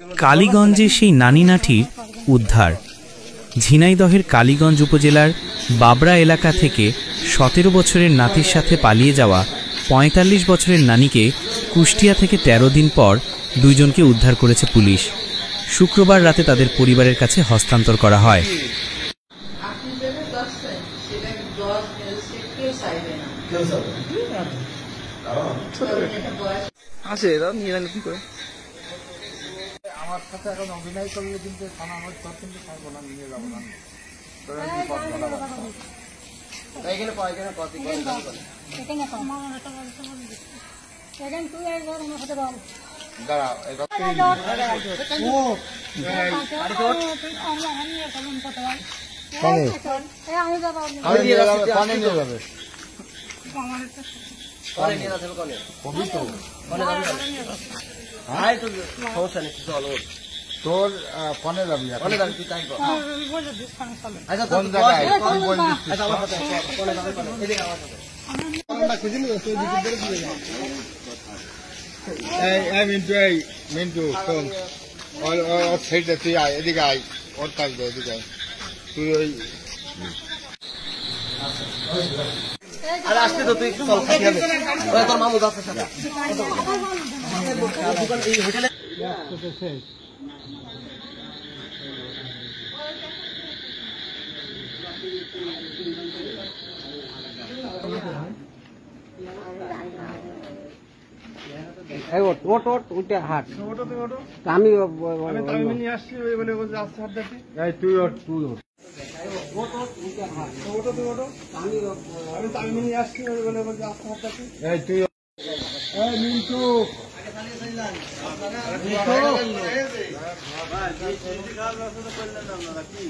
কালীগঞ্জে সেই নানিনাঠির উদ্ধার। ঝিনাইদহের কালীগঞ্জ উপজেলার বাবরা এলাকা থেকে ১৭ বছরের নাতির সাথে পালিয়ে যাওয়া ৪৫ বছরের নানিকে কুষ্টিয়া থেকে ১৩ দিন পর দুইজনকে উদ্ধার করেছে পুলিশ। শুক্রবার রাতে তাদের পরিবারের কাছে হস্তান্তর করা হয়। আমার সাথে এখন অভিনয় করলে কিন্তু থানা আমার তোর কিন্তু থাকবো না, নিয়ে যাবো না। তোর কনে যাবি কোন জায়গায় মিন্টু মিন্টু শোন, ওর সাইডে তুই আয়, এদিকে আয়, ওর কাজ দে, এদিকে আয় তুই। ওই আসতে তো তুই চল, তোর মামু যাচ্ছে সাথে হোটেলে। আমি নিয়ে আসছি তুই আমি নিয়ে আসছি তুই